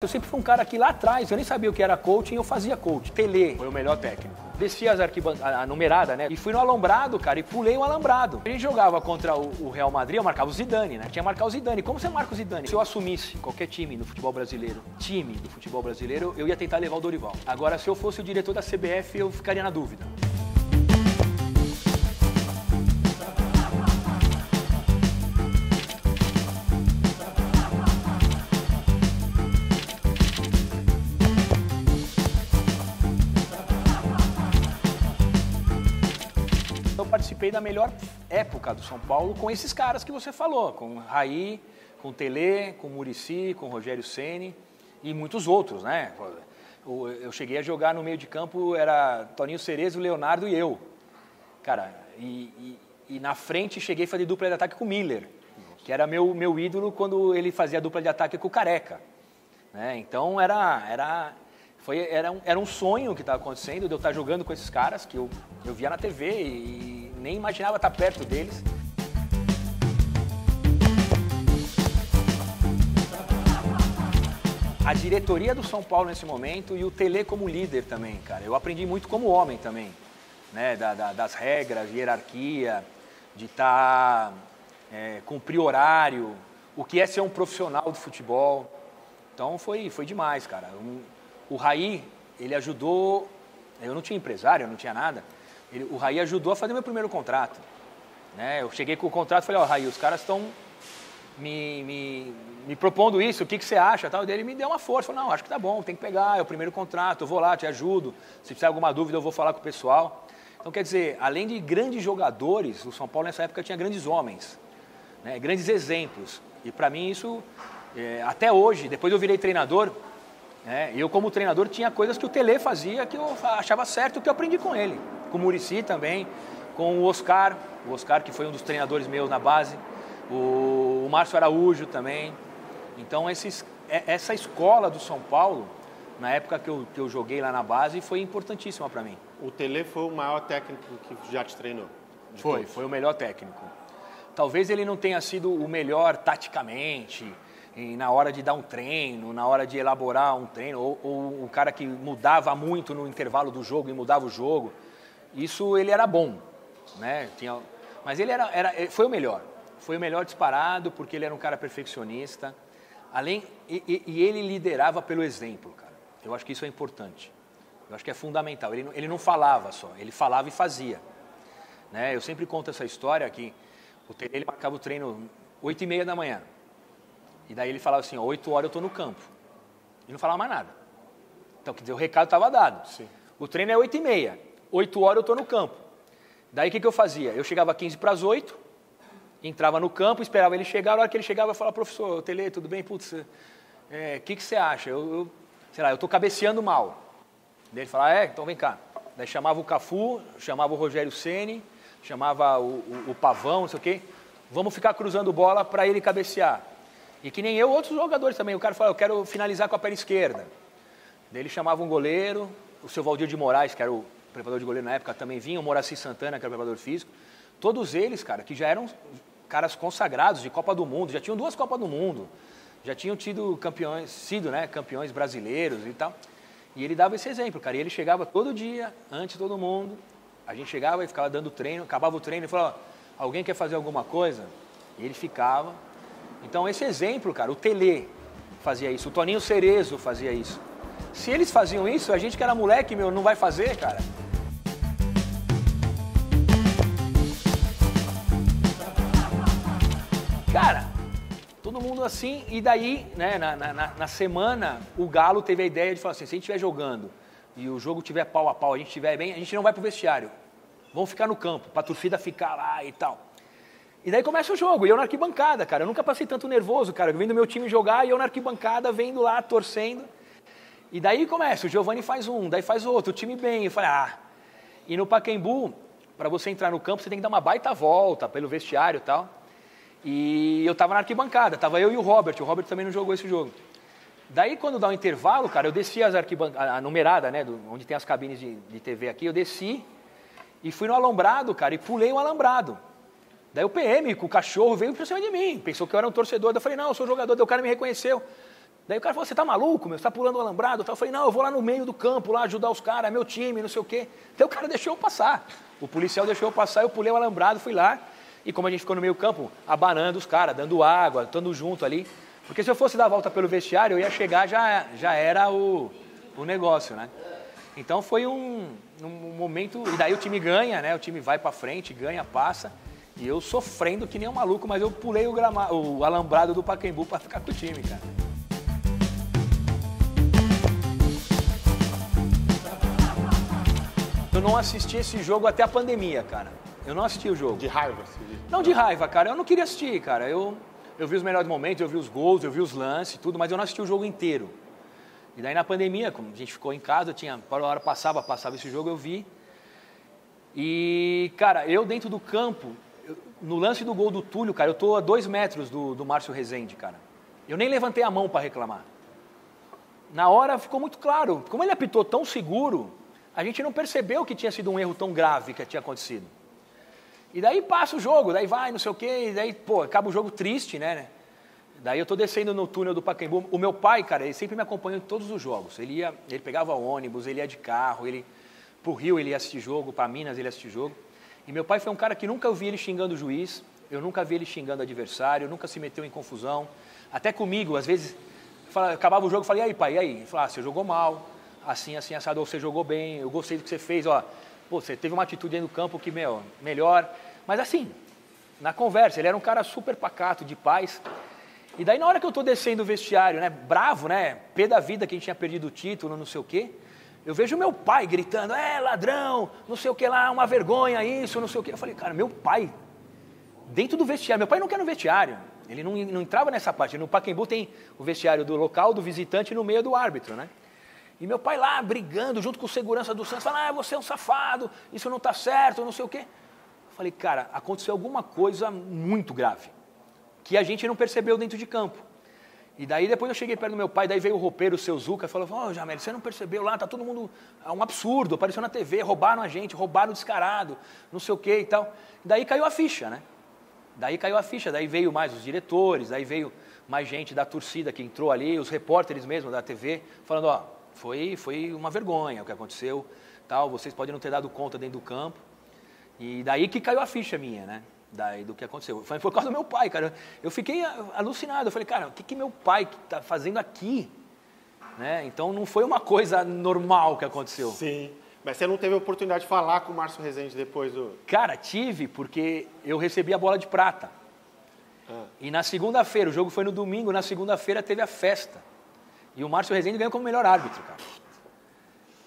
Eu sempre fui um cara que lá atrás, eu nem sabia o que era coaching, eu fazia coaching. Tele foi o melhor técnico. Desci a numerada, né? E fui no alambrado, cara, e pulei o alambrado. A gente jogava contra o Real Madrid, eu marcava o Zidane, né? Tinha que marcar o Zidane. Como você marca o Zidane? Se eu assumisse qualquer time do futebol brasileiro, eu ia tentar levar o Dorival. Agora, se eu fosse o diretor da CBF, eu ficaria na dúvida. Eu participei da melhor época do São Paulo com esses caras que você falou, com o Raí, com o Tele, com o Muricy, com o Rogério Ceni e muitos outros, né? Eu cheguei a jogar no meio de campo, era Toninho Cerezo, Leonardo e eu. Cara, e na frente cheguei a fazer dupla de ataque com o Miller, que era meu ídolo quando ele fazia dupla de ataque com o Careca. Né? Então era um sonho que estava acontecendo, de eu estar jogando com esses caras, que eu via na TV e nem imaginava estar perto deles. A diretoria do São Paulo nesse momento e o Tele como líder também, cara. Eu aprendi muito como homem também, né? Das regras, de hierarquia, de estar cumprir horário, o que é ser um profissional do futebol. Então foi demais, cara. O Raí, ele ajudou, eu não tinha empresário, eu não tinha nada, o Raí ajudou a fazer meu primeiro contrato. Né? Eu cheguei com o contrato e falei, ó, Raí, os caras estão me propondo isso, o que você acha? Tal. E ele me deu uma força, falou, não, acho que tá bom, tem que pegar, é o primeiro contrato, eu vou lá, te ajudo, se precisar de alguma dúvida eu vou falar com o pessoal. Então, quer dizer, além de grandes jogadores, o São Paulo nessa época tinha grandes homens, né? Grandes exemplos. E para mim isso, até hoje, depois eu virei treinador, eu como treinador tinha coisas que o Tele fazia que eu achava certo, que eu aprendi com ele. Com o Muricy também, com o Oscar que foi um dos treinadores meus na base, o Márcio Araújo também. Então essa escola do São Paulo, na época que eu joguei lá na base, foi importantíssima para mim. O Tele foi o maior técnico que já te treinou? Foi o melhor técnico. Talvez ele não tenha sido o melhor taticamente, na hora de dar um treino, na hora de elaborar um treino, ou o cara que mudava muito no intervalo do jogo e mudava o jogo. Isso ele era bom, né? Mas ele foi o melhor. Foi o melhor disparado, porque ele era um cara perfeccionista. E ele liderava pelo exemplo, cara. Eu acho que isso é importante. Eu acho que é fundamental. Ele não falava só, ele falava e fazia. Né? Eu sempre conto essa história que ele marcava o treino 8h30 da manhã. E daí ele falava assim, 8 horas eu estou no campo. E não falava mais nada. Então, quer dizer, o recado estava dado. Sim. O treino é 8h30. 8 horas eu estou no campo. Daí o que eu fazia? Eu chegava 7:45, entrava no campo, esperava ele chegar. Na hora que ele chegava, eu falava, professor, Tele, tudo bem? Putz, o que você acha? Sei lá, eu estou cabeceando mal. Daí ele falava, então vem cá. Daí chamava o Cafu, chamava o Rogério Ceni, chamava o Pavão, não sei o quê. Vamos ficar cruzando bola para ele cabecear. E que nem eu, outros jogadores também. O cara falava, eu quero finalizar com a perna esquerda. Daí ele chamava um goleiro, o seu Valdir de Moraes, que era o preparador de goleiro na época, também vinha, o Moraci Santana, que era o preparador físico. Todos eles, cara, que já eram caras consagrados de Copa do Mundo, já tinham 2 Copas do Mundo, já tinham sido campeões brasileiros e tal. E ele dava esse exemplo, cara. E ele chegava todo dia, antes de todo mundo, a gente chegava e ficava dando treino, acabava o treino e falava, alguém quer fazer alguma coisa? E ele ficava. Então esse exemplo, cara, o Tele fazia isso, o Toninho Cerezo fazia isso. Se eles faziam isso, a gente que era moleque, não vai fazer, cara. Cara, todo mundo assim, e daí, né, na semana, o Galo teve a ideia de falar assim, se a gente estiver jogando e o jogo estiver pau a pau, a gente estiver bem, a gente não vai pro vestiário. Vamos ficar no campo, pra torcida ficar lá e tal. E daí começa o jogo, e eu na arquibancada, cara. Eu nunca passei tanto nervoso, cara. Eu vendo meu time jogar e eu na arquibancada, vendo lá, torcendo. E daí começa, o Giovani faz um, daí faz outro, o time bem. Eu falei, E no Pacaembu, para você entrar no campo, você tem que dar uma baita volta pelo vestiário e tal. E eu tava na arquibancada, tava eu e o Robert também não jogou esse jogo. Daí quando dá um intervalo, cara, eu desci a numerada, né, onde tem as cabines de TV aqui, eu desci e fui no alambrado, cara, e pulei o alambrado. Daí o PM, com o cachorro, veio pra cima de mim, pensou que eu era um torcedor, daí eu falei, não, eu sou jogador, daí o cara me reconheceu. Daí o cara falou, você tá maluco, meu? Você tá pulando o alambrado? Eu falei, não, eu vou lá no meio do campo, lá ajudar os caras, é meu time, não sei o quê. Daí o cara deixou eu passar. O policial deixou eu passar, eu pulei o alambrado, fui lá. E como a gente ficou no meio do campo, abanando os caras, dando água, estando junto ali. Porque se eu fosse dar a volta pelo vestiário, eu ia chegar, já era o negócio, né? Então foi um momento... E daí o time ganha, né? O time vai pra frente, ganha, passa. E eu sofrendo que nem um maluco, mas eu pulei o alambrado do Pacaembu pra ficar com o time, cara. Eu não assisti esse jogo até a pandemia, cara. Eu não assisti o jogo. De raiva? Você diz? Não de raiva, cara. Eu não queria assistir, cara. Eu vi os melhores momentos, eu vi os gols, eu vi os lances, tudo, mas eu não assisti o jogo inteiro. E daí na pandemia, como a gente ficou em casa, para a hora passava esse jogo, eu vi. E, cara, eu dentro do campo, no lance do gol do Túlio, cara, eu tô a 2 metros do Márcio Rezende, cara. Eu nem levantei a mão para reclamar. Na hora ficou muito claro. Como ele apitou tão seguro, a gente não percebeu que tinha sido um erro tão grave que tinha acontecido. E daí passa o jogo, daí vai, não sei o quê, e daí, pô, acaba o jogo triste, né? Daí eu tô descendo no túnel do Pacaembu. O meu pai, cara, ele sempre me acompanhou em todos os jogos. Ele pegava ônibus, ele ia de carro, pro Rio ele ia assistir jogo, pra Minas ele ia assistir jogo. E meu pai foi um cara que nunca eu vi ele xingando o juiz, eu nunca vi ele xingando o adversário, nunca se meteu em confusão. Até comigo, às vezes, acabava o jogo, eu falei, e aí, pai, e aí? Ele falava, você jogou mal, assim, assado, ou você jogou bem, eu gostei do que você fez, ó. Pô, você teve uma atitude aí no campo que, melhor. Mas assim, na conversa, ele era um cara super pacato, de paz. E daí na hora que eu tô descendo o vestiário, né, bravo, né, pé da vida que a gente tinha perdido o título, não sei o quê, eu vejo meu pai gritando, ladrão, não sei o que lá, uma vergonha isso, não sei o quê. Eu falei, cara, meu pai, dentro do vestiário, meu pai não quer no vestiário, ele não entrava nessa parte. No Pacaembu tem o vestiário do local, do visitante, no meio do árbitro, né? E meu pai lá brigando junto com o segurança do Santos, falando, você é um safado, isso não está certo, não sei o quê. Eu falei, cara, aconteceu alguma coisa muito grave, que a gente não percebeu dentro de campo. E daí depois eu cheguei perto do meu pai, daí veio o roupeiro, o seu Zuca, e falou, Jamel, você não percebeu lá, tá todo mundo, é um absurdo, apareceu na TV, roubaram a gente, roubaram descarado, não sei o quê e tal. E daí caiu a ficha, né? Daí veio mais os diretores, daí veio mais gente da torcida que entrou ali, os repórteres mesmo da TV, falando, foi uma vergonha o que aconteceu, tal, vocês podem não ter dado conta dentro do campo. E daí que caiu a ficha minha, né? Daí do que aconteceu. Foi por causa do meu pai, cara. Eu fiquei alucinado. Eu falei, cara, o que meu pai está fazendo aqui? Né? Então não foi uma coisa normal que aconteceu. Sim. Mas você não teve a oportunidade de falar com o Márcio Rezende depois do... Cara, tive, porque eu recebi a bola de prata. E na segunda-feira, o jogo foi no domingo, na segunda-feira teve a festa. E o Márcio Rezende ganhou como melhor árbitro, cara.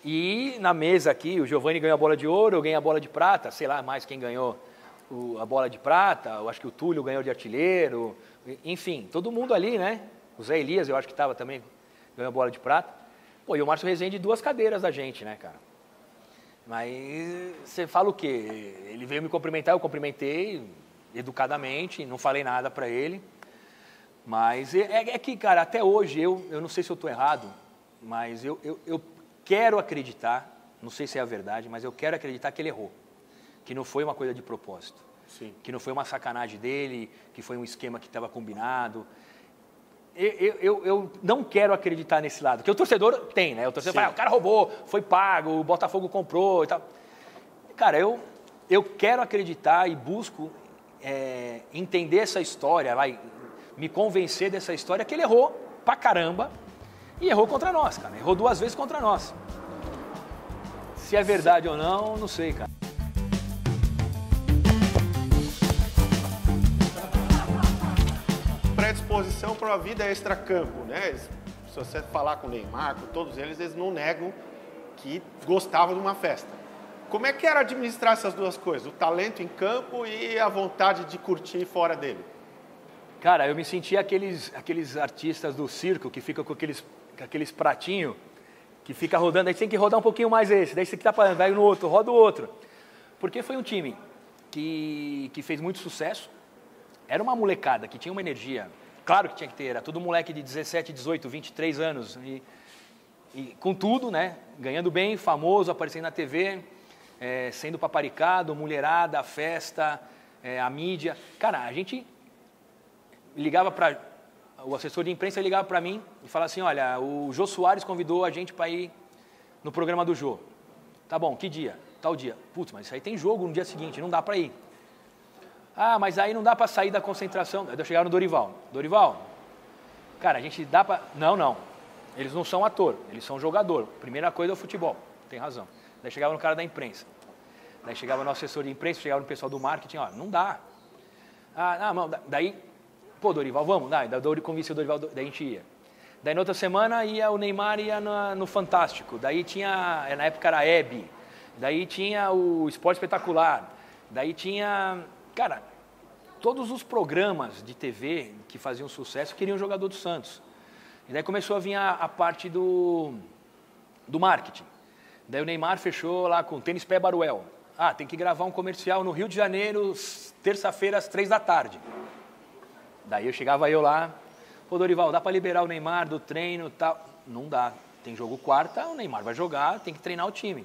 E na mesa aqui, o Giovanni ganhou a bola de ouro, eu ganhei a bola de prata, sei lá mais quem ganhou a bola de prata, eu acho que o Túlio ganhou de artilheiro, enfim, todo mundo ali, né? O Zé Elias, eu acho que estava também, ganhou a bola de prata. Pô, e o Márcio Rezende 2 cadeiras da gente, né, cara? Mas você fala o quê? Ele veio me cumprimentar, eu cumprimentei educadamente, não falei nada para ele. Mas é que, cara, até hoje, eu não sei se eu estou errado, mas eu quero acreditar, não sei se é a verdade, mas eu quero acreditar que ele errou. Que não foi uma coisa de propósito. Sim. Que não foi uma sacanagem dele, que foi um esquema que estava combinado. Eu não quero acreditar nesse lado. Porque o torcedor tem, né? O torcedor fala, o cara roubou, foi pago, o Botafogo comprou e tal. Cara, eu quero acreditar e busco entender essa história, me convencer dessa história que ele errou pra caramba e errou contra nós, cara. Errou 2 vezes contra nós. Se é verdade ou não sei, cara. Predisposição para a vida extracampo, né? Se você falar com o Neymar, com todos eles não negam que gostavam de uma festa. Como é que era administrar essas 2 coisas? O talento em campo e a vontade de curtir fora dele? Cara, eu me senti aqueles artistas do circo que ficam com aqueles pratinhos que fica rodando, aí você tem que rodar um pouquinho mais esse, daí você que tá parando, vai no outro, roda o outro. Porque foi um time que fez muito sucesso, era uma molecada que tinha uma energia, claro que tinha que ter, era tudo moleque de 17, 18, 23 anos, e com tudo, né, ganhando bem, famoso, aparecendo na TV, sendo paparicado, mulherada, a festa, a mídia. Cara, a gente ligava para o assessor de imprensa ligava para mim e falava assim, olha, o Jô Soares convidou a gente para ir no programa do Jô. Tá bom, que dia? Tal dia. Putz, mas isso aí tem jogo no dia seguinte, não dá para ir. Ah, mas aí não dá para sair da concentração. Aí eu chegava no Dorival. Dorival, cara, a gente dá para... Não. Eles não são ator, eles são jogador. Primeira coisa é o futebol, tem razão. Daí chegava no cara da imprensa. Daí chegava no assessor de imprensa, chegava no pessoal do marketing, ó, não dá. Ah, não, daí, pô, Dorival, vamos. Daí convenci o Dorival, daí a gente ia. Daí na outra semana ia o Neymar ia no Fantástico. Daí tinha, na época era a Hebe. Daí tinha o Esporte Espetacular. Daí tinha, cara, todos os programas de TV que faziam sucesso queriam jogador do Santos. E daí começou a vir a parte do marketing. Daí o Neymar fechou lá com Tênis Pé Baruel. Ah, tem que gravar um comercial no Rio de Janeiro, terça-feira, às 15h. Daí eu chegava lá, pô, Dorival, dá para liberar o Neymar do treino e tal? Não dá. Tem jogo quarta, o Neymar vai jogar, tem que treinar o time.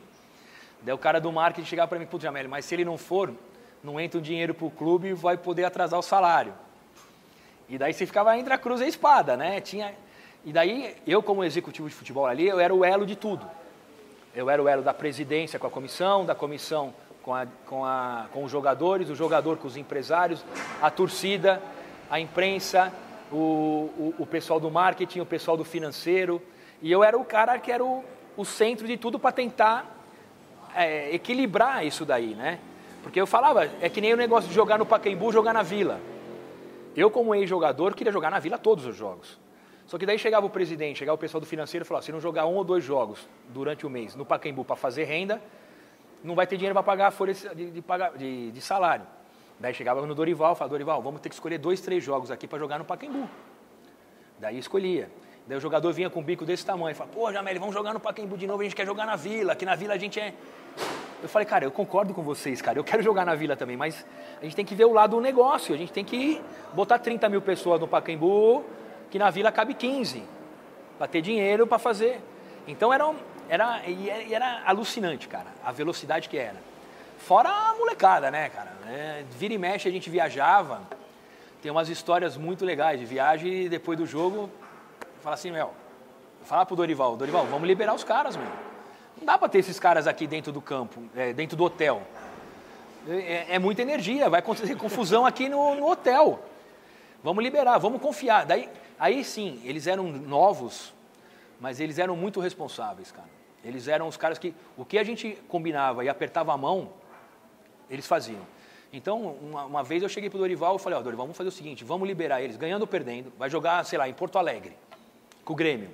Daí o cara do marketing chegava para mim, putz, Jamel, mas se ele não for, não entra o dinheiro para o clube e vai poder atrasar o salário. E daí você ficava entre a cruz e a espada, né? E daí, eu como executivo de futebol ali, eu era o elo de tudo. Eu era o elo da presidência com a comissão, da comissão com os jogadores, o jogador com os empresários, a torcida, a imprensa, o pessoal do marketing, o pessoal do financeiro. E eu era o cara que era o centro de tudo para tentar equilibrar isso daí, né? Porque eu falava, é que nem o negócio de jogar no Pacaembu, jogar na Vila. Eu, como ex-jogador, queria jogar na Vila todos os jogos. Só que daí chegava o presidente, chegava o pessoal do financeiro e falava, se não jogar 1 ou 2 jogos durante o mês no Pacaembu para fazer renda, não vai ter dinheiro para pagar a folha de salário. Daí chegava no Dorival e falava, Dorival, vamos ter que escolher 2, 3 jogos aqui para jogar no Pacaembu. Daí escolhia. Daí o jogador vinha com um bico desse tamanho e falava, pô, Jamel, vamos jogar no Pacaembu de novo, a gente quer jogar na Vila, aqui na Vila a gente é... Eu falei, cara, eu concordo com vocês, cara, eu quero jogar na Vila também, mas a gente tem que ver o lado do negócio, a gente tem que botar 30 mil pessoas no Pacaembu, que na Vila cabe 15, para ter dinheiro para fazer. Então era alucinante, cara, a velocidade que era. Fora a molecada, né, cara? Vira e mexe a gente viajava, tem umas histórias muito legais de viagem e depois do jogo, fala assim, fala pro Dorival, vamos liberar os caras, meu. Não dá para ter esses caras aqui dentro do campo, dentro do hotel. É muita energia, vai acontecer confusão aqui no hotel. Vamos liberar, vamos confiar. Aí sim, eles eram novos, mas eles eram muito responsáveis, cara. Eles eram os caras que, o que a gente combinava e apertava a mão, eles faziam. Então, uma vez eu cheguei pro Dorival e falei, Dorival, vamos fazer o seguinte, vamos liberar eles, ganhando ou perdendo, vai jogar, sei lá, em Porto Alegre, com o Grêmio.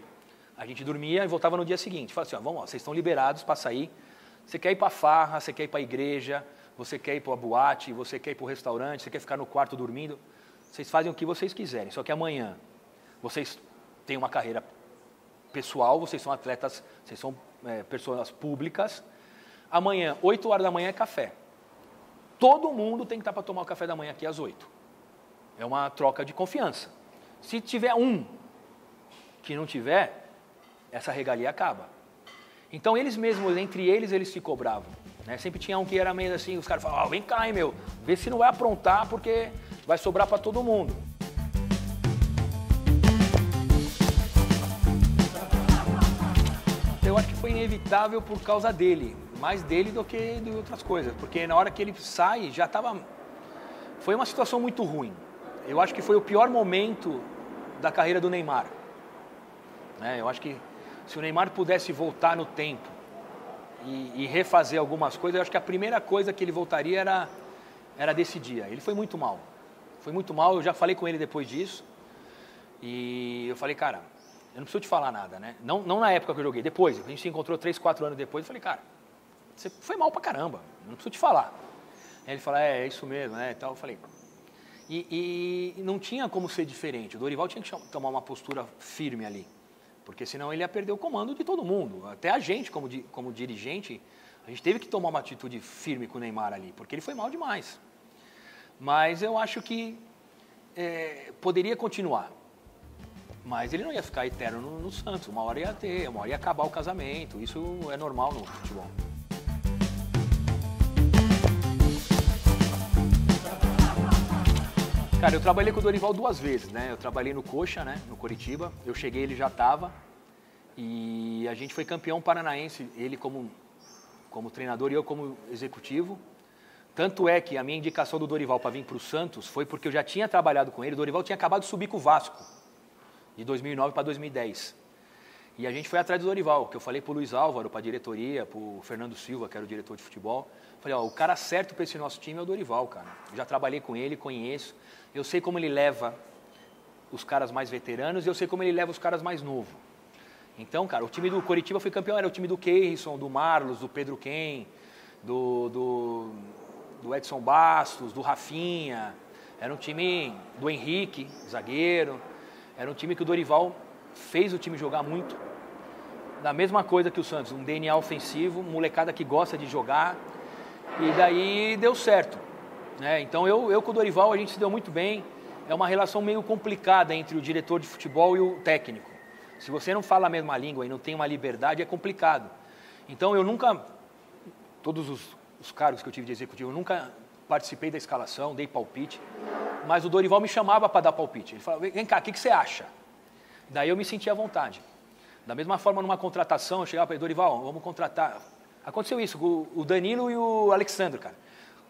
A gente dormia e voltava no dia seguinte. Falava assim, vamos, vocês estão liberados para sair. Você quer ir para a farra, você quer ir para a igreja, você quer ir para a boate, você quer ir para o restaurante, você quer ficar no quarto dormindo. Vocês fazem o que vocês quiserem. Só que amanhã vocês têm uma carreira pessoal, vocês são atletas, vocês são pessoas públicas. Amanhã, 8h da manhã é café. Todo mundo tem que estar para tomar o café da manhã aqui às 8h. É uma troca de confiança. Se tiver um que não tiver, essa regalia acaba. Então, eles mesmos, entre eles se cobravam. Né? Sempre tinha um que era meio assim, os caras falavam, vem cá, hein, meu, vê se não vai aprontar, porque vai sobrar para todo mundo. Eu acho que foi inevitável por causa dele, mais dele do que de outras coisas, porque na hora que ele sai, já estava... Foi uma situação muito ruim. Eu acho que foi o pior momento da carreira do Neymar. Eu acho que se o Neymar pudesse voltar no tempo e refazer algumas coisas, eu acho que a primeira coisa que ele voltaria era desse dia. Ele foi muito mal. Foi muito mal, eu já falei com ele depois disso. E eu falei, cara, eu não preciso te falar nada, né? Não na época que eu joguei, depois. A gente se encontrou 3, 4 anos depois. Eu falei, cara, você foi mal pra caramba, eu não preciso te falar. Aí ele falou, é isso mesmo, né? E tal. Eu falei... E não tinha como ser diferente. O Dorival tinha que tomar uma postura firme ali. Porque senão ele ia perder o comando de todo mundo. Até a gente, como dirigente, a gente teve que tomar uma atitude firme com o Neymar ali, porque ele foi mal demais. Mas eu acho que poderia continuar. Mas ele não ia ficar eterno no Santos. Uma hora ia acabar o casamento. Isso é normal no futebol. Cara, eu trabalhei com o Dorival 2 vezes, né? Eu trabalhei no Coxa, né? No Coritiba. Eu cheguei, ele já estava. E a gente foi campeão paranaense, ele como treinador e eu como executivo. Tanto é que a minha indicação do Dorival para vir para o Santos foi porque eu já tinha trabalhado com ele. O Dorival tinha acabado de subir com o Vasco, de 2009 para 2010. E a gente foi atrás do Dorival, que eu falei para o Luiz Álvaro, para a diretoria, para o Fernando Silva, que era o diretor de futebol. Falei, ó, o cara certo para esse nosso time é o Dorival, cara. Eu já trabalhei com ele, conheço. Eu sei como ele leva os caras mais veteranos e eu sei como ele leva os caras mais novos. Então, cara, o time do Coritiba foi campeão, era o time do Keirson, do Marlos, do Pedro Ken, do Edson Bastos, do Rafinha. Era um time do Henrique, zagueiro. Era um time que o Dorival fez o time jogar muito. Da mesma coisa que o Santos, um DNA ofensivo, molecada que gosta de jogar. E daí deu certo, né? Então eu com o Dorival a gente se deu muito bem. É uma relação meio complicada entre o diretor de futebol e o técnico. Se você não fala a mesma língua e não tem uma liberdade, é complicado. Então eu nunca, todos os cargos que eu tive de executivo, eu nunca participei da escalação, dei palpite, mas o Dorival me chamava para dar palpite. Ele falava, vem cá, o que você acha? Daí eu me sentia à vontade. Da mesma forma, numa contratação, eu chegava para ele, Dorival, vamos contratar. Aconteceu isso, o Danilo e o Alexandre, cara.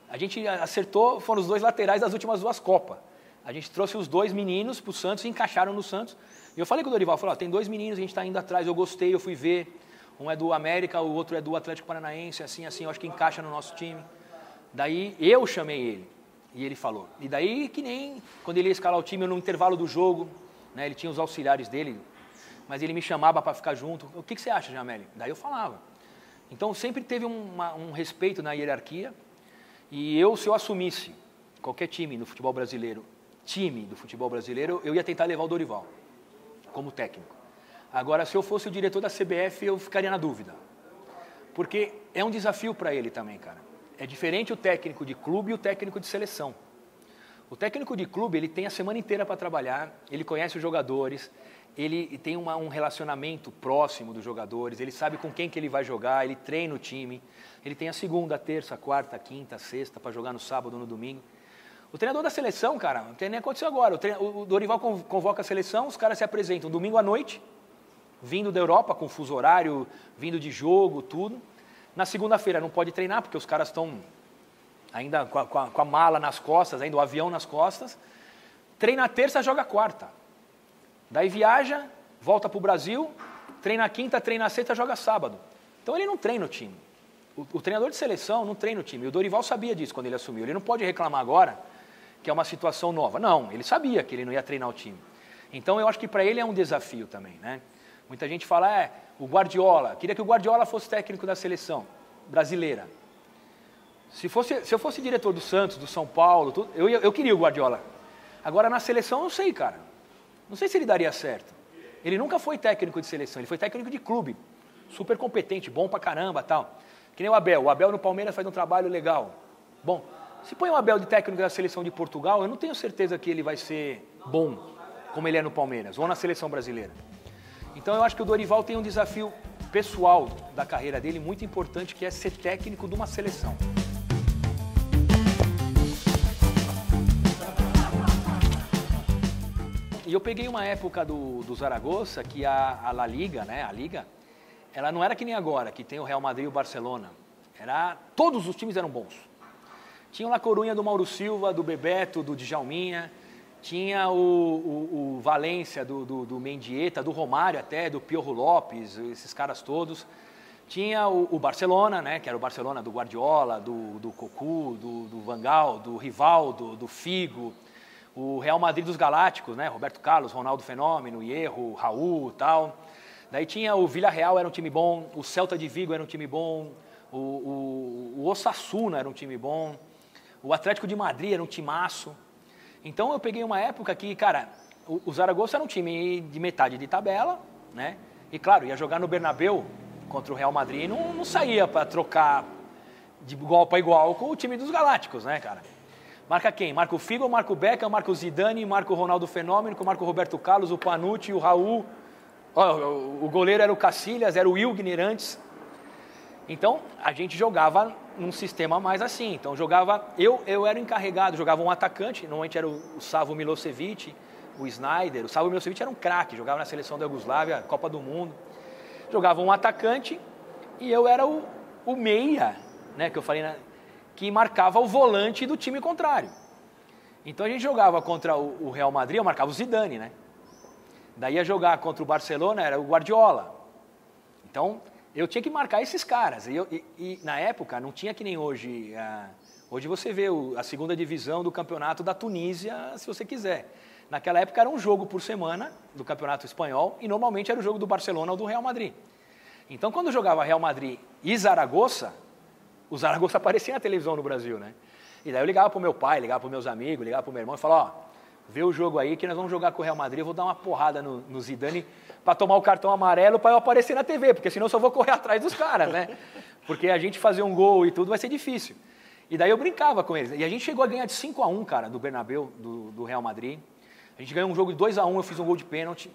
A gente acertou, foram os dois laterais das últimas 2 Copas. A gente trouxe os 2 meninos para o Santos e encaixaram no Santos. E eu falei com o Dorival, falei, ó, tem 2 meninos, a gente está indo atrás, eu gostei, eu fui ver. Um é do América, o outro é do Atlético Paranaense, assim, eu acho que encaixa no nosso time. Daí eu chamei ele, e ele falou. E daí que nem quando ele ia escalar o time, eu no intervalo do jogo, né, ele tinha os auxiliares dele, mas ele me chamava para ficar junto. O que você acha, Jameli? Daí eu falava. Então sempre teve um respeito na hierarquia, e se eu assumisse qualquer time do futebol brasileiro, eu ia tentar levar o Dorival como técnico. Agora, se eu fosse o diretor da CBF, eu ficaria na dúvida. Porque é um desafio para ele também, cara. É diferente o técnico de clube e o técnico de seleção. O técnico de clube, ele tem a semana inteira para trabalhar, ele conhece os jogadores, ele tem um relacionamento próximo dos jogadores, ele sabe com quem que ele vai jogar, ele treina o time, ele tem a segunda, terça, quarta, quinta, sexta para jogar no sábado ou no domingo. O treinador da seleção, cara, não tem nem aconteceu agora. O Dorival convoca a seleção, os caras se apresentam domingo à noite, vindo da Europa, com fuso horário, vindo de jogo, tudo. Na segunda-feira não pode treinar, porque os caras estão ainda com a mala nas costas, ainda o avião nas costas. Treina terça, joga quarta. Daí viaja, volta para o Brasil, treina quinta, treina sexta, joga sábado. Então ele não treina o time. O treinador de seleção não treina o time. O Dorival sabia disso quando ele assumiu. Ele não pode reclamar agora que é uma situação nova. Não, ele sabia que ele não ia treinar o time. Então eu acho que para ele é um desafio também, né? Muita gente fala, o Guardiola, queria que o Guardiola fosse técnico da seleção brasileira. Se eu fosse diretor do Santos, do São Paulo, tudo, eu queria o Guardiola. Agora na seleção eu não sei, cara. Não sei se ele daria certo. Ele nunca foi técnico de seleção, ele foi técnico de clube. Super competente, bom pra caramba, tal. Que nem o Abel. O Abel no Palmeiras faz um trabalho legal. Bom, se põe o Abel de técnico da seleção de Portugal, eu não tenho certeza que ele vai ser bom, como ele é no Palmeiras, ou na seleção brasileira. Então eu acho que o Dorival tem um desafio pessoal da carreira dele muito importante, que é ser técnico de uma seleção. E eu peguei uma época do Zaragoza, que a La Liga, né, a Liga, ela não era que nem agora, que tem o Real Madrid e o Barcelona. Todos os times eram bons. Tinha o La Coruña do Mauro Silva, do Bebeto, do Djalminha, tinha o Valência do Mendieta, do Romário até, do Piojo Lopes, esses caras todos. Tinha o Barcelona, né, que era o Barcelona do Guardiola, do Cocu, do Van Gaal, do Rivaldo, do Figo. O Real Madrid dos Galácticos, né, Roberto Carlos, Ronaldo Fenômeno, Hierro, Raul e tal. Daí tinha o Villarreal, era um time bom, o Celta de Vigo era um time bom, o Osasuna era um time bom, o Atlético de Madrid era um timaço. Então eu peguei uma época que, cara, o Zaragoza era um time de metade de tabela, né? E claro, ia jogar no Bernabéu contra o Real Madrid, não saía para trocar de igual para igual com o time dos Galácticos, né, cara? Marca quem? Marca o Figo, marca o Beckham, marca o Zidane, marca o Ronaldo Fenômeno, marca o Roberto Carlos, o Panucci, o Raul. O goleiro era o Cacilhas, era o Wilgner antes. Então, a gente jogava num sistema mais assim. Então, eu era encarregado, jogava um atacante, normalmente era o Savo Milosevic, o Snyder. O Savo Milosevic era um craque, jogava na seleção da Iugoslávia, Copa do Mundo. Jogava um atacante e eu era o meia, né, que eu falei, que marcava o volante do time contrário. Então, a gente jogava contra o Real Madrid, eu marcava o Zidane, né? Daí ia jogar contra o Barcelona, era o Guardiola. Então, eu tinha que marcar esses caras. E na época, não tinha que nem hoje. Hoje você vê a segunda divisão do campeonato da Tunísia, se você quiser. Naquela época era um jogo por semana do campeonato espanhol e normalmente era o jogo do Barcelona ou do Real Madrid. Então, quando eu jogava Real Madrid e Zaragoza, o Zaragoza aparecia na televisão no Brasil, né? E daí eu ligava para o meu pai, ligava para os meus amigos, ligava para o meu irmão e falava, vê o jogo aí que nós vamos jogar com o Real Madrid, eu vou dar uma porrada no Zidane para tomar o cartão amarelo para eu aparecer na TV, porque senão eu só vou correr atrás dos caras, né? Porque a gente fazer um gol e tudo vai ser difícil. E daí eu brincava com eles. E a gente chegou a ganhar de 5-1, cara, do Bernabéu, do Real Madrid. A gente ganhou um jogo de 2-1, eu fiz um gol de pênalti.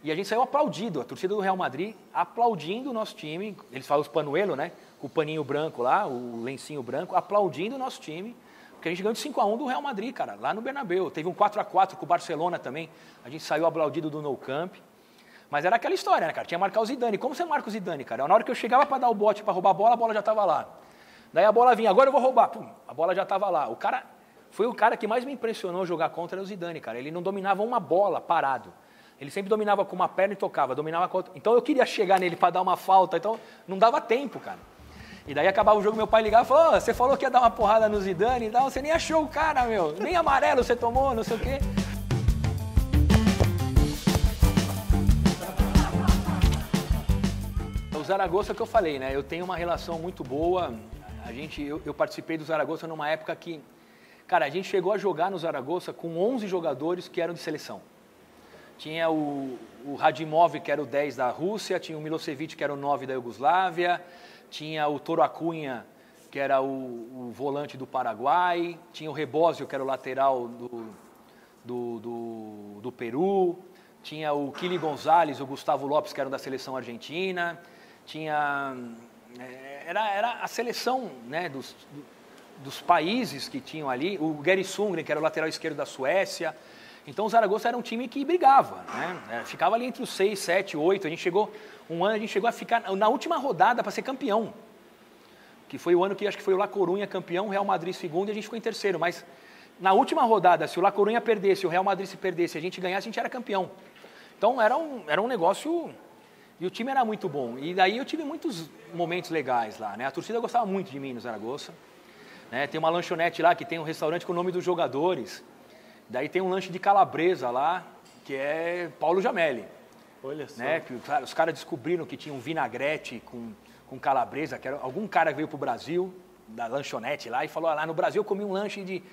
E a gente saiu aplaudido, a torcida do Real Madrid aplaudindo o nosso time. Eles falam os panuelos, né? Com o paninho branco lá, o lencinho branco, aplaudindo o nosso time. Porque a gente ganhou de 5-1 do Real Madrid, cara, lá no Bernabéu. Teve um 4-4 com o Barcelona também. A gente saiu aplaudido do Nou Camp. Mas era aquela história, né, cara? Tinha que marcar o Zidane. Como você marca o Zidane, cara? Na hora que eu chegava para dar o bote, para roubar a bola já estava lá. Daí a bola vinha, agora eu vou roubar. Pum, a bola já estava lá. Foi o cara que mais me impressionou jogar contra era o Zidane, cara. Ele não dominava uma bola parado. Ele sempre dominava com uma perna e tocava, dominava com a outra. Então eu queria chegar nele para dar uma falta, então não dava tempo, cara. E daí acabava o jogo, meu pai ligava e falou, você falou que ia dar uma porrada no Zidane, não, você nem achou o cara, meu. Nem amarelo você tomou, não sei o quê. O Zaragoza que eu falei, né? Eu tenho uma relação muito boa. Eu participei do Zaragoza numa época que, cara, a gente chegou a jogar no Zaragoza com 11 jogadores que eram de seleção. Tinha o Radimov, que era o 10 da Rússia, tinha o Milosevic, que era o 9 da Iugoslávia, tinha o Toro Acunha, que era o volante do Paraguai, tinha o Rebósio, que era o lateral do Peru, tinha o Kili Gonzalez, o Gustavo Lopes, que eram da seleção argentina, tinha... Era a seleção, né, dos países que tinham ali, o Gary Sundgren, que era o lateral esquerdo da Suécia. Então o Zaragoza era um time que brigava, né? Ficava ali entre os 6, 7, 8. A gente chegou a ficar na última rodada para ser campeão. Que foi o ano que acho que foi o La Coruña campeão, o Real Madrid segundo e a gente ficou em terceiro. Mas na última rodada, se o La Coruña perdesse, o Real Madrid se perdesse, a gente ganhasse, a gente era campeão. Então era um negócio... E o time era muito bom. E daí eu tive muitos momentos legais lá, né? A torcida gostava muito de mim no Zaragoza. Né? Tem uma lanchonete lá que tem um restaurante com o nome dos jogadores. Daí tem um lanche de calabresa lá, que é Paulo Jamelli. Olha só. Né? Que os caras descobriram que tinha um vinagrete com calabresa, que era algum cara que veio pro Brasil, da lanchonete lá, e falou, lá no Brasil eu comi um lanche de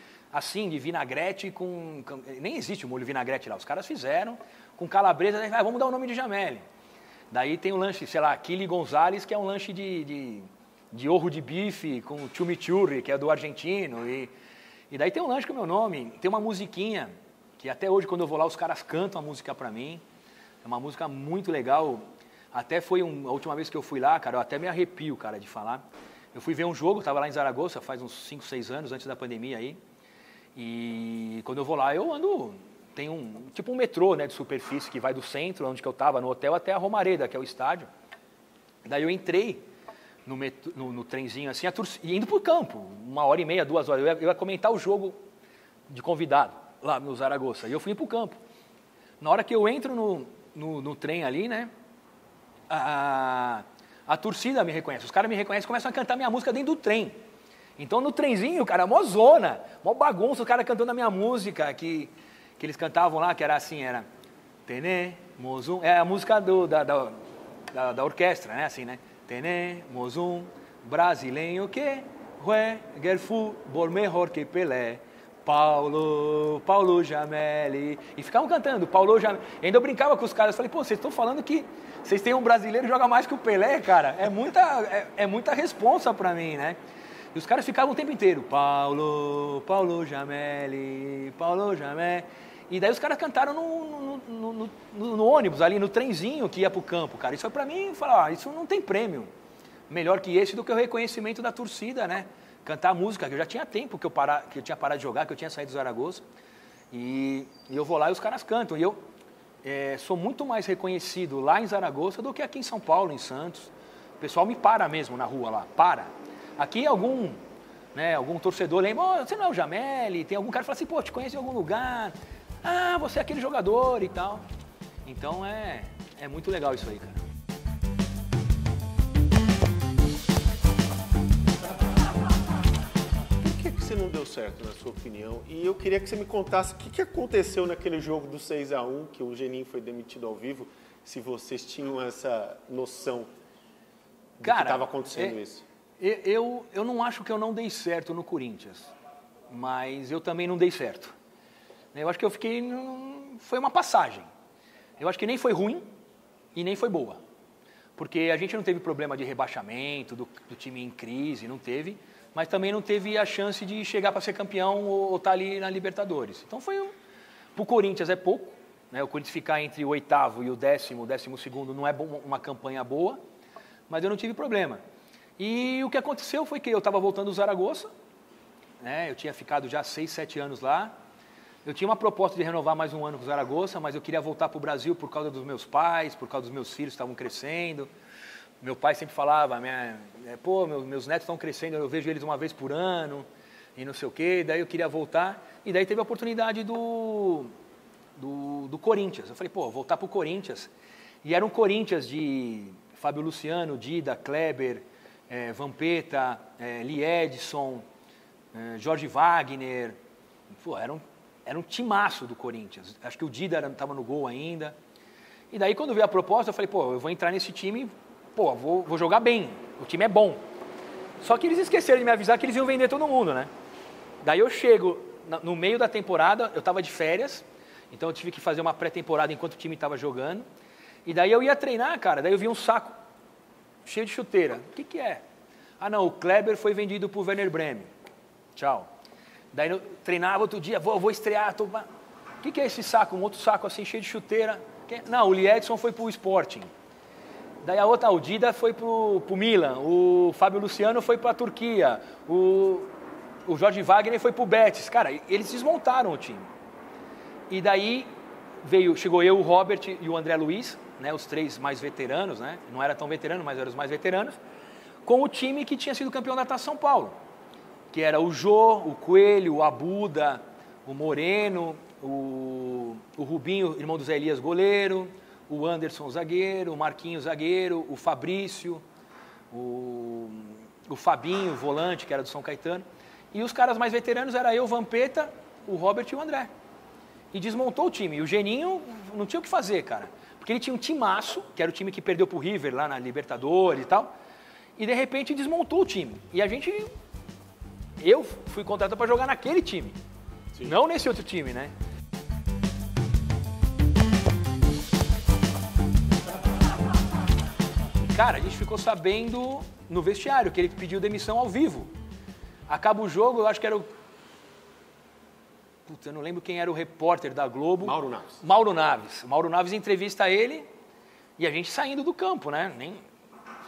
vinagrete com... Nem existe o molho vinagrete lá, os caras fizeram com calabresa, vamos dar o nome de Jamelli. Daí tem o lanche, sei lá, Kili Gonzalez, que é um lanche de orro de bife com chimichurri, que é do argentino, e daí tem um lanche com o meu nome, tem uma musiquinha, que até hoje quando eu vou lá os caras cantam a música pra mim, é uma música muito legal, até foi a última vez que eu fui lá, cara, eu até me arrepio, cara, de falar. Eu fui ver um jogo, estava lá em Zaragoza, faz uns 5, 6 anos, antes da pandemia aí, e quando eu vou lá eu ando... Tem tipo um metrô, né, de superfície que vai do centro, onde que eu estava, no hotel, até a Romareda, que é o estádio. Daí eu entrei no trenzinho assim, e indo para o campo, 1h30, 2 horas. Eu ia comentar o jogo de convidado, lá no Zaragoza. E eu fui para o campo. Na hora que eu entro no trem ali, né, a torcida me reconhece. Os caras me reconhecem e começam a cantar minha música dentro do trem. Então no trenzinho, cara, mó zona, mó bagunça, os caras cantando a minha música, que eles cantavam lá, que era assim, era... Tenemos um... É a música da orquestra, né? Assim, né? Tenemos um brasileiro que juega el fútbol mejor que Pelé. Paulo Jamelli. E ficavam cantando, Paulo Jamelli. E ainda eu brincava com os caras, falei, pô, vocês estão falando que vocês têm um brasileiro que joga mais que o Pelé, cara? É muita responsa pra mim, né? E os caras ficavam o tempo inteiro, Paulo Jamelli, Paulo Jamelli. E daí os caras cantaram no ônibus, ali no trenzinho que ia pro campo, cara. Isso pra mim, falar, isso não tem prêmio. melhor que esse do que o reconhecimento da torcida, né? Cantar música, que eu já tinha tempo que eu tinha parado de jogar, que eu tinha saído do Zaragoza. E eu vou lá e os caras cantam. E eu sou muito mais reconhecido lá em Zaragoza do que aqui em São Paulo, em Santos. O pessoal me para mesmo na rua lá, para. Aqui algum torcedor lembra, oh, você não é o Jameli? Tem algum cara que fala assim, pô, te conheço em algum lugar. Ah, você é aquele jogador e tal. Então é muito legal isso aí, cara. Por que você não deu certo, na sua opinião? E eu queria que você me contasse o que aconteceu naquele jogo do 6-1, que o Geninho foi demitido ao vivo, se vocês tinham essa noção de que estava acontecendo isso. Eu não acho que eu não dei certo no Corinthians, mas eu também não dei certo. Eu acho que eu fiquei... Foi uma passagem. Eu acho que nem foi ruim e nem foi boa. Porque a gente não teve problema de rebaixamento, do time em crise, não teve, mas também não teve a chance de chegar para ser campeão ou estar ali na Libertadores. Então foi... Para o Corinthians é pouco, né? O Corinthians ficar entre o 8º e o 12º não é uma campanha boa, mas eu não tive problema. E o que aconteceu foi que eu estava voltando do Zaragoza, né? Eu tinha ficado já 6, 7 anos lá. Eu tinha uma proposta de renovar mais um ano com o Zaragoza, mas eu queria voltar para o Brasil por causa dos meus pais, por causa dos meus filhos que estavam crescendo. Meu pai sempre falava, meus netos estão crescendo, eu vejo eles uma vez por ano, e não sei o quê. Daí eu queria voltar, e daí teve a oportunidade do Corinthians. Eu falei, voltar para o Corinthians. E era um Corinthians de Fábio Luciano, Dida, Kleber, Vampeta, Lee Edson, Jorge Wagner. Era um timaço do Corinthians. Acho que o Dida estava no gol ainda. E daí, quando veio a proposta, eu falei, eu vou entrar nesse time, vou jogar bem. O time é bom. Só que eles esqueceram de me avisar que eles iam vender todo mundo, né? Daí eu chego no meio da temporada, eu estava de férias, então eu tive que fazer uma pré-temporada enquanto o time estava jogando. E daí eu ia treinar, cara, daí eu vi um saco cheio de chuteira. O que é? Ah, não, o Kleber foi vendido para o Werder Bremen. Tchau. Daí eu treinava outro dia, vou estrear. O que é esse saco? Um outro saco assim, cheio de chuteira. Não, o Lee Edson foi para o Sporting. Daí a outra, o Dida foi para o Milan. O Fábio Luciano foi para a Turquia. O Jorge Wagner foi para o Betis. Cara, eles desmontaram o time. E daí chegou eu, o Robert e o André Luiz, né, os 3 mais veteranos, né? Não era tão veterano, mas eram os mais veteranos, com o time que tinha sido campeão da Taça São Paulo. Que era o Jô, o Coelho, o Abuda, o Moreno, o Rubinho, irmão do Zé Elias, goleiro, o Anderson, zagueiro, o Marquinhos, zagueiro, o Fabrício, o Fabinho, volante, que era do São Caetano. E os caras mais veteranos eram eu, o Vampeta, o Robert e o André. E desmontou o time. E o Geninho não tinha o que fazer, cara. Porque ele tinha um timaço, que era o time que perdeu pro River lá na Libertadores e tal. E de repente desmontou o time. E eu fui contratado para jogar naquele time, sim, não nesse outro time, né? Cara, a gente ficou sabendo no vestiário que ele pediu demissão ao vivo. Acaba o jogo, eu acho que era eu não lembro quem era o repórter da Globo. Mauro Naves. Mauro Naves entrevista ele e a gente saindo do campo, né?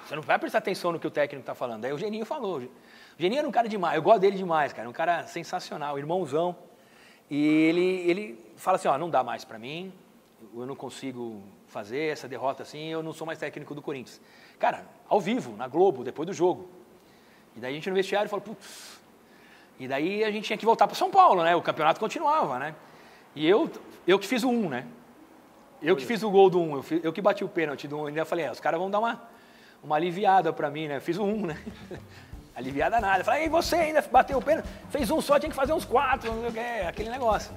Você não vai prestar atenção no que o técnico está falando. Aí o Geninho falou. O Geninho era um cara demais, eu gosto dele demais, cara, um cara sensacional, irmãozão. E ele fala assim, não dá mais para mim, eu não consigo fazer essa derrota assim, eu não sou mais técnico do Corinthians. Cara, ao vivo, na Globo, depois do jogo. E daí a gente no vestiário falou, putz. E daí a gente tinha que voltar para São Paulo, né? O campeonato continuava, né? E eu que fiz o 1, né? Eu que fiz o gol do 1, eu que bati o pênalti do 1. Ainda falei, os caras vão dar uma aliviada para mim, né? Fiz o 1, né? Aliviada nada. Eu falei, você ainda bateu o pênalti, fez um só, tinha que fazer uns 4, não sei o que, aquele negócio.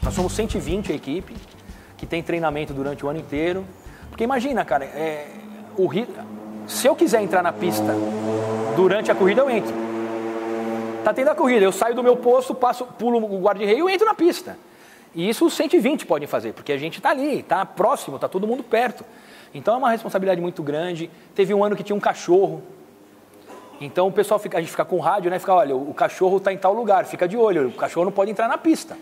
Nós somos 120 a equipe, que tem treinamento durante o ano inteiro. Porque imagina, cara, se eu quiser entrar na pista durante a corrida, eu entro. Tá tendo a corrida, eu saio do meu posto, pulo o guarda-reio e entro na pista. E isso os 120 podem fazer, porque a gente está ali, está próximo, está todo mundo perto. Então é uma responsabilidade muito grande. Teve um ano que tinha um cachorro. Então a gente fica com o rádio, né? Fica, olha, o cachorro está em tal lugar, fica de olho, o cachorro não pode entrar na pista.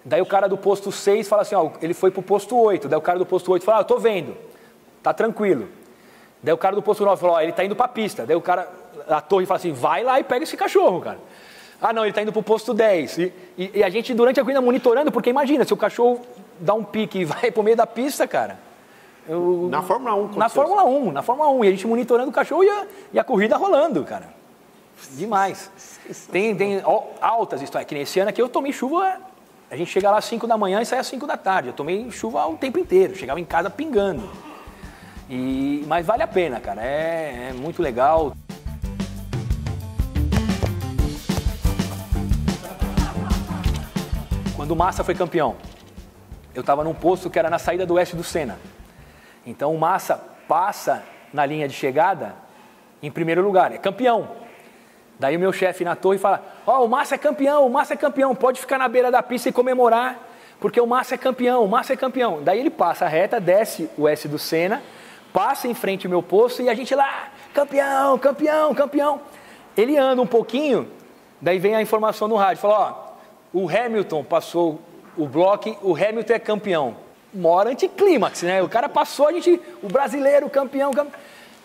Daí o cara do posto 6 fala assim, ó, ele foi pro posto 8. Daí o cara do posto 8 fala, eu tô vendo, tá tranquilo. Daí o cara do posto 9 falou, ó, ele tá indo pra pista. Daí o cara, a torre fala assim, vai lá e pega esse cachorro, cara. Ah, não, ele tá indo pro posto 10. E a gente durante a corrida monitorando, porque imagina, se o cachorro dá um pique e vai pro meio da pista, cara. Na Fórmula 1. Na Fórmula 1. E a gente monitorando o cachorro e a corrida rolando, cara. Demais. Tem altas histórias. Que nesse ano aqui eu tomei chuva, a gente chega lá às 5 da manhã e sai às 5 da tarde. Eu tomei chuva o tempo inteiro, chegava em casa pingando. Mas vale a pena, cara, é muito legal. Quando o Massa foi campeão, eu estava num posto que era na saída do oeste do Senna. Então o Massa passa na linha de chegada em primeiro lugar, é campeão. Daí o meu chefe na torre fala, ó, o Massa é campeão, pode ficar na beira da pista e comemorar, porque o Massa é campeão, Daí ele passa a reta, desce o S do Senna, passa em frente ao meu posto e a gente lá, campeão. Ele anda um pouquinho, daí vem a informação no rádio, fala, ó, o Hamilton passou o bloco, o Hamilton é campeão. Mora anticlímax, né? O cara passou, o brasileiro campeão.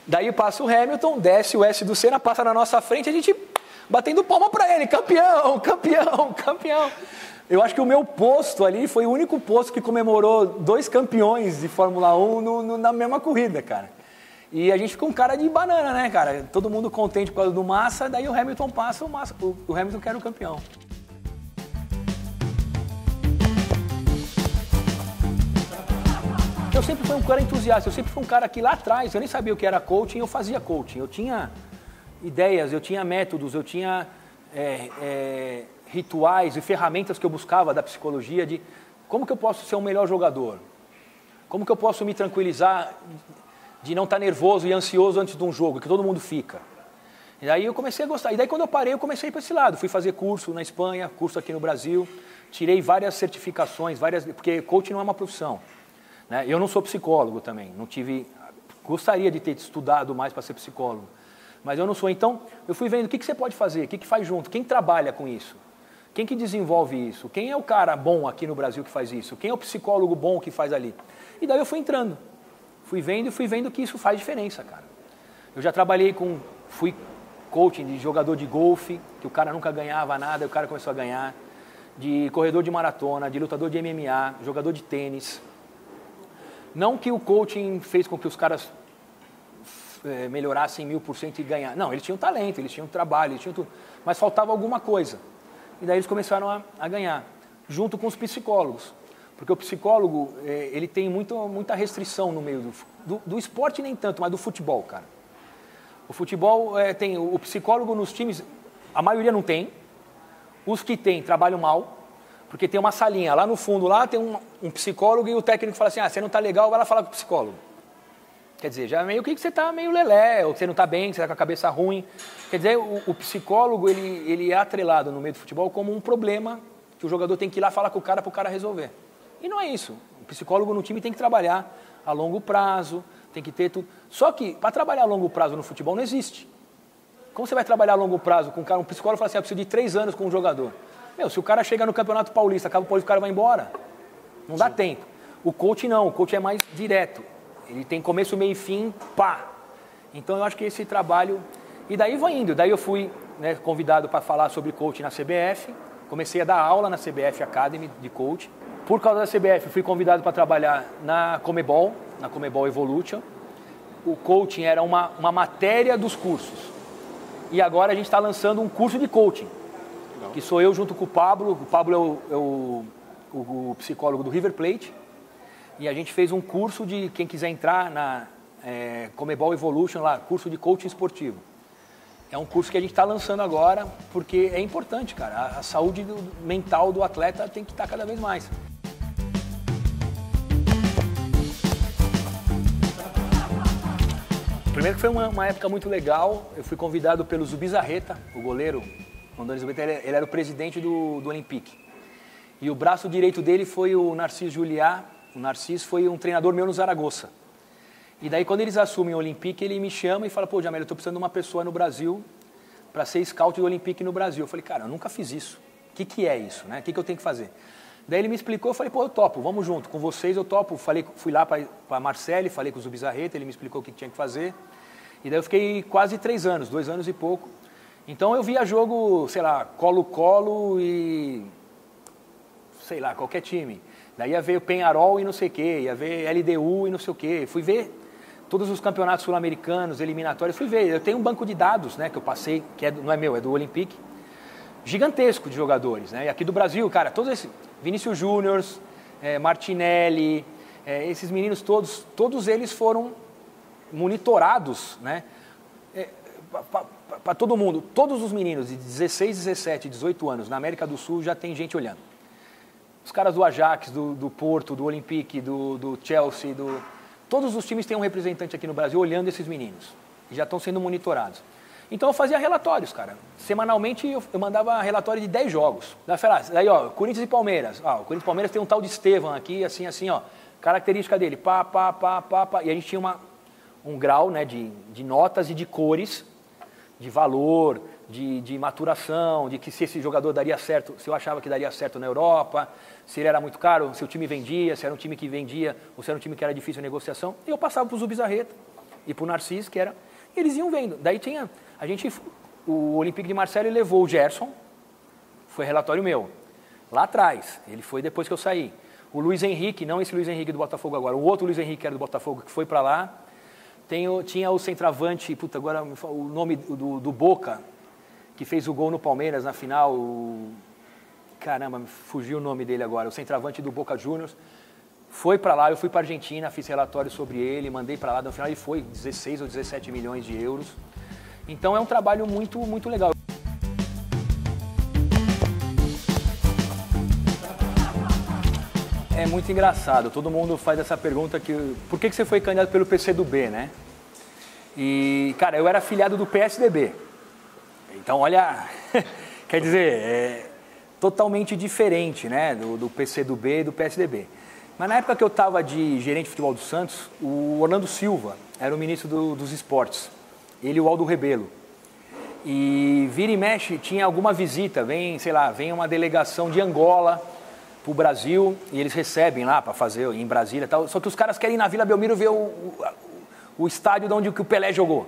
Daí passa o Hamilton, desce o S do Senna, passa na nossa frente, a gente batendo palma pra ele, campeão. Eu acho que o meu posto ali foi o único posto que comemorou 2 campeões de Fórmula 1 na mesma corrida, cara. E a gente ficou um cara de banana, né, cara? Todo mundo contente por causa do Massa, daí o Hamilton passa, o Hamilton quer o campeão. Eu sempre fui um cara entusiasta, eu sempre fui um cara que lá atrás, eu nem sabia o que era coaching, eu fazia coaching. Eu tinha ideias, eu tinha métodos, eu tinha rituais e ferramentas que eu buscava da psicologia de como que eu posso ser um melhor jogador, como que eu posso me tranquilizar de não estar nervoso e ansioso antes de um jogo, que todo mundo fica. E daí eu comecei a gostar. E daí quando eu parei, eu comecei para esse lado. Fui fazer curso na Espanha, curso aqui no Brasil, tirei várias certificações, porque coaching não é uma profissão. Né? Eu não sou psicólogo também, gostaria de ter estudado mais para ser psicólogo, mas eu não sou. Então, eu fui vendo o que você pode fazer, o que faz junto, quem trabalha com isso, quem que desenvolve isso, quem é o cara bom aqui no Brasil que faz isso, quem é o psicólogo bom que faz ali. E daí eu fui entrando, fui vendo que isso faz diferença, cara. Eu já fui coaching de jogador de golfe, que o cara nunca ganhava nada, e o cara começou a ganhar, de corredor de maratona, de lutador de MMA, jogador de tênis. Não que o coaching fez com que os caras melhorassem 1000% e ganhar. Não, eles tinham talento, eles tinham trabalho, eles tinham tudo. Mas faltava alguma coisa. E daí eles começaram a ganhar, junto com os psicólogos. Porque o psicólogo, ele tem muita restrição no meio do esporte, nem tanto, mas do futebol, cara. O futebol tem o psicólogo nos times, a maioria não tem. Os que tem trabalham mal. Porque tem uma salinha, lá no fundo, lá tem um psicólogo e o técnico fala assim, você não está legal, vai lá falar com o psicólogo. Quer dizer, já meio que você está meio lelé, ou que você não está bem, que você está com a cabeça ruim. Quer dizer, o psicólogo, ele é atrelado no meio do futebol como um problema que o jogador tem que ir lá falar com o cara para o cara resolver. E não é isso. O psicólogo no time tem que trabalhar a longo prazo, tem que ter tudo. Só que, para trabalhar a longo prazo no futebol, não existe. Como você vai trabalhar a longo prazo com um cara, um psicólogo fala assim, eu preciso de 3 anos com um jogador. Se o cara chega no Campeonato Paulista, acaba o Paulista, o cara vai embora. Não dá tempo. O coach não, o coach é mais direto. Ele tem começo, meio e fim, pá. Então eu acho que esse trabalho... E daí vai indo. Daí eu fui convidado para falar sobre coaching na CBF. Comecei a dar aula na CBF Academy de coaching. Por causa da CBF, fui convidado para trabalhar na Comebol Evolution. O coaching era uma matéria dos cursos. E agora a gente está lançando um curso de coaching. Que sou eu junto com o Pablo. O Pablo é o psicólogo do River Plate. E a gente fez um curso de quem quiser entrar na Comebol Evolution, lá, curso de coaching esportivo. É um curso que a gente está lançando agora, porque é importante, cara. A saúde mental do atleta tem que estar cada vez mais. Primeiro que foi uma época muito legal. Eu fui convidado pelo Zubizarreta, o goleiro. Ele era o presidente do Olympique. E o braço direito dele foi o Narcís Juliá. O Narcís foi um treinador meu no Zaragoza. E daí, quando eles assumem o Olympique, ele me chama e fala, pô, Jamel, eu estou precisando de uma pessoa no Brasil para ser scout do Olympique no Brasil. Eu falei, cara, eu nunca fiz isso. O que é isso? Né? O que eu tenho que fazer? Daí ele me explicou, eu falei, pô, eu topo, vamos junto, com vocês eu topo. Fui lá para Marcele, falei com o Zubizarreta, ele me explicou o que tinha que fazer. E daí eu fiquei quase 3 anos, 2 anos e pouco. Então eu via jogo, sei lá, Colo-Colo e, sei lá, qualquer time. Daí ia ver o Peñarol e não sei o quê, ia ver LDU e não sei o quê. Fui ver todos os campeonatos sul-americanos, eliminatórios, fui ver. Eu tenho um banco de dados, né, que eu passei, que não é meu, é do Olympique, gigantesco de jogadores, né? E aqui do Brasil, cara, todos esses, Vinícius Júnior, Martinelli, esses meninos todos eles foram monitorados, né? Para todo mundo, todos os meninos de 16, 17, 18 anos na América do Sul já tem gente olhando. Os caras do Ajax, do Porto, do Olympique, do Chelsea, todos os times têm um representante aqui no Brasil olhando esses meninos e já estão sendo monitorados. Então eu fazia relatórios, cara. Semanalmente eu mandava relatório de 10 jogos. Daí, ó, Corinthians e Palmeiras. O Corinthians e Palmeiras tem um tal de Estevam aqui, assim, ó. Característica dele, pá. E a gente tinha um grau, né, de notas e de cores, de valor, de maturação, de que se esse jogador daria certo, se eu achava que daria certo na Europa, se ele era muito caro, se o time vendia, se era um time que vendia, ou se era um time que era difícil a negociação. E eu passava para o Zubizarreta e para o Narciso, que era... E eles iam vendo. Daí tinha... O Olympique de Marseille levou o Gerson, foi relatório meu, lá atrás, ele foi depois que eu saí. O Luiz Henrique, não esse Luiz Henrique do Botafogo agora, o outro Luiz Henrique que era do Botafogo, que foi para lá. Tinha o centroavante, agora o nome do Boca, que fez o gol no Palmeiras na final, caramba, me fugiu o nome dele agora, o centroavante do Boca Juniors. Foi para lá, eu fui para a Argentina, fiz relatório sobre ele, mandei para lá, no final ele foi 16 ou 17 milhões de euros. Então é um trabalho muito, muito legal. É muito engraçado, todo mundo faz essa pergunta por que você foi candidato pelo PCdoB, né? E, cara, eu era afiliado do PSDB. Então, olha, quer dizer, é totalmente diferente, né, do PCdoB e do PSDB. Mas na época que eu estava de gerente de futebol do Santos, o Orlando Silva era o ministro dos esportes. Ele e o Aldo Rebelo. E vira e mexe, tinha alguma visita, vem uma delegação de Angola para o Brasil, e eles recebem lá para fazer em Brasília e tal. Só que os caras querem ir na Vila Belmiro ver o estádio onde o Pelé jogou.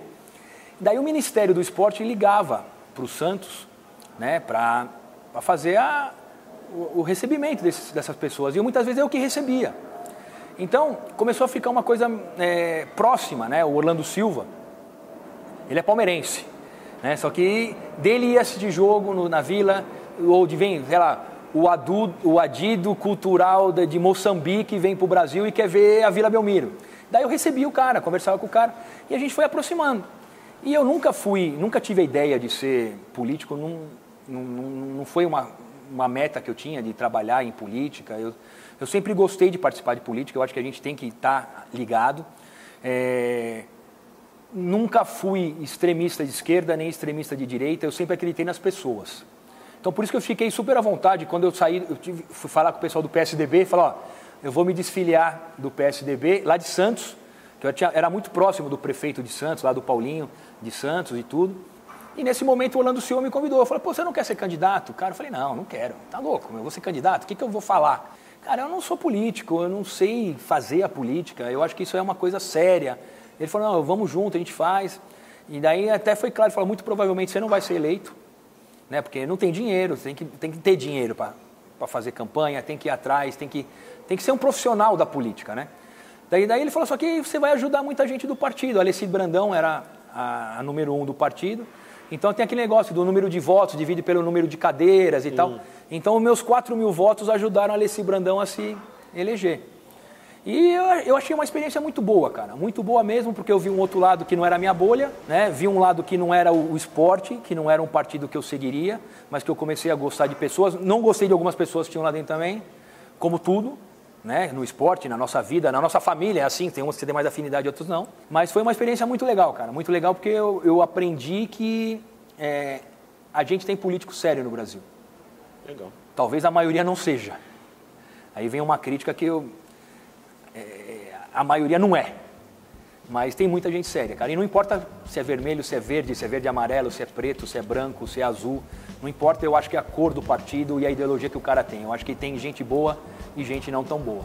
Daí o Ministério do Esporte ligava para o Santos, né, para fazer o recebimento dessas pessoas. E muitas vezes eu que recebia. Então começou a ficar uma coisa próxima, né? O Orlando Silva, ele é palmeirense, né? Só que dele ia assistir jogo na Vila, ou o Adido Cultural de Moçambique vem para o Brasil e quer ver a Vila Belmiro. Daí eu recebi o cara, conversava com o cara, e a gente foi aproximando. E eu nunca tive a ideia de ser político, não foi uma meta que eu tinha de trabalhar em política. Eu sempre gostei de participar de política, eu acho que a gente tem que estar ligado. Nunca fui extremista de esquerda nem extremista de direita, eu sempre acreditei nas pessoas. Então por isso que eu fiquei super à vontade, quando eu saí, fui falar com o pessoal do PSDB, falar, eu vou me desfiliar do PSDB, lá de Santos, que era muito próximo do prefeito de Santos, lá do Paulinho de Santos e tudo. E nesse momento o Orlando Silva me convidou, eu falei, pô, você não quer ser candidato? Cara, eu falei, não quero, tá louco, eu vou ser candidato, o que eu vou falar? Cara, eu não sou político, eu não sei fazer a política, eu acho que isso é uma coisa séria. Ele falou, não, vamos junto, a gente faz. E daí até foi claro, ele falou, muito provavelmente você não vai ser eleito, né? Porque não tem dinheiro, tem que ter dinheiro para fazer campanha, tem que ir atrás, tem que ser um profissional da política, né? Daí ele falou, só que você vai ajudar muita gente do partido. A Alessi Brandão era a número 1 do partido, então tem aquele negócio do número de votos, divide pelo número de cadeiras e tal. Então os meus 4.000 votos ajudaram a Alessi Brandão a se eleger. E eu achei uma experiência muito boa, cara, muito boa mesmo, porque eu vi um outro lado que não era a minha bolha, né? Vi um lado que não era o esporte, que não era um partido que eu seguiria, mas que eu comecei a gostar de pessoas. Não gostei de algumas pessoas que tinham lá dentro também, como tudo, né? No esporte, na nossa vida, na nossa família, é assim, tem uns que têm mais afinidade, outros não. Mas foi uma experiência muito legal, cara, muito legal, porque eu aprendi que a gente tem político sério no Brasil. Legal. Talvez a maioria não seja. Aí vem uma crítica que a maioria não é, mas tem muita gente séria, cara, e não importa se é vermelho, se é verde e amarelo, se é preto, se é branco, se é azul, Não importa, eu acho que é a cor do partido e a ideologia que o cara tem. Eu acho que tem gente boa e gente não tão boa.